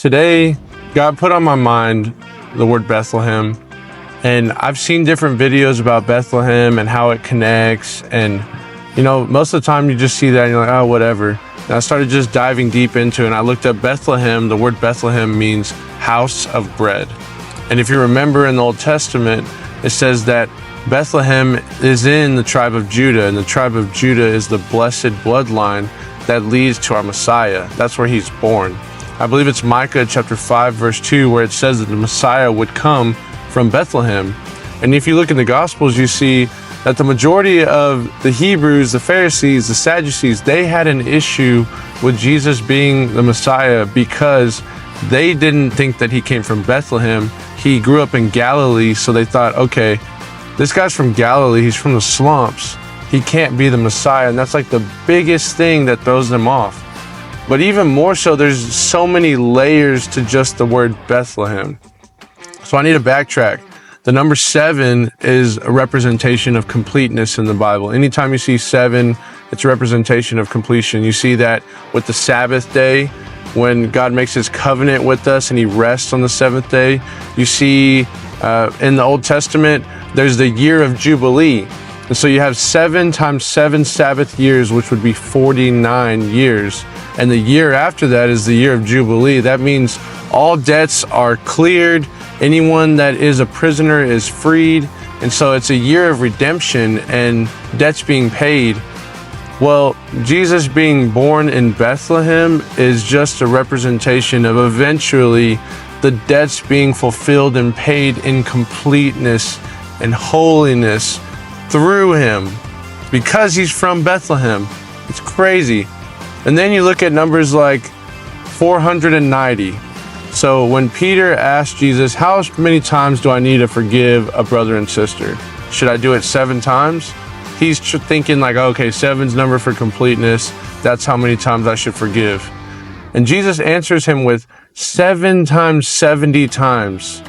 Today, God put on my mind the word Bethlehem, and I've seen different videos about Bethlehem and how it connects, and most of the time you just see that and you're like, oh, whatever. And I started just diving deep into it, and I looked up Bethlehem. The word Bethlehem means house of bread. And if you remember in the Old Testament, it says that Bethlehem is in the tribe of Judah, and the tribe of Judah is the blessed bloodline that leads to our Messiah. That's where he's born. I believe it's Micah chapter 5 verse 2 where it says that the Messiah would come from Bethlehem. And if you look in the Gospels, you see that the majority of the Hebrews, the Pharisees, the Sadducees, they had an issue with Jesus being the Messiah because they didn't think that he came from Bethlehem. He grew up in Galilee, so they thought, okay, this guy's from Galilee, he's from the slumps, he can't be the Messiah. And that's like the biggest thing that throws them off. But even more so, there's so many layers to just the word Bethlehem. So I need to backtrack. The number 7 is a representation of completeness in the Bible. Anytime you see 7, it's a representation of completion. You see that with the Sabbath day, when God makes his covenant with us and he rests on the 7th day. You see in the Old Testament, there's the year of Jubilee. And so you have 7 times 7 Sabbath years, which would be 49 years. And the year after that is the year of Jubilee. That means all debts are cleared. Anyone that is a prisoner is freed. And so it's a year of redemption and debts being paid. Well, Jesus being born in Bethlehem is just a representation of eventually the debts being fulfilled and paid in completeness and holiness through him because he's from Bethlehem. It's crazy. And then you look at numbers like 490. So when Peter asked Jesus, how many times do I need to forgive a brother and sister? Should I do it 7 times? He's thinking like, okay, 7's number for completeness. That's how many times I should forgive. And Jesus answers him with 7 times 70 times,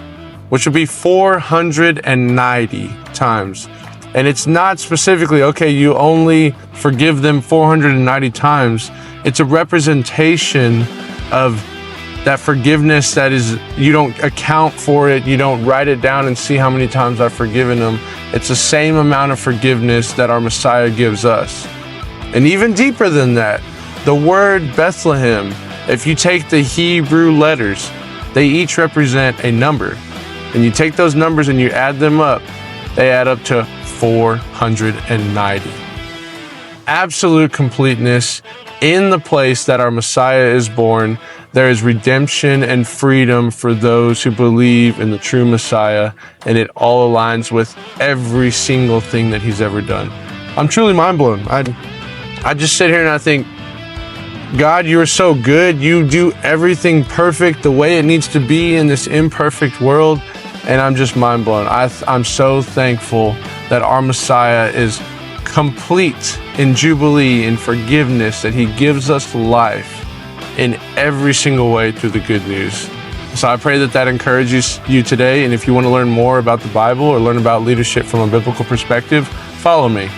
which would be 490 times. And it's not specifically, okay, you only forgive them 490 times. It's a representation of that forgiveness that is, you don't account for it. You don't write it down and see how many times I've forgiven them. It's the same amount of forgiveness that our Messiah gives us. And even deeper than that, the word Bethlehem, if you take the Hebrew letters, they each represent a number. And you take those numbers and you add them up, they add up to 490. Absolute completeness in the place that our Messiah is born. There is redemption and freedom for those who believe in the true Messiah, and it all aligns with every single thing that he's ever done. I'm truly mind blown. I just sit here and I think, God, you are so good. You do everything perfect the way it needs to be in this imperfect world, and I'm just mind blown. I'm so thankful that our Messiah is complete in Jubilee, in forgiveness, that he gives us life in every single way through the good news. So I pray that that encourages you today. And if you want to learn more about the Bible or learn about leadership from a biblical perspective, follow me.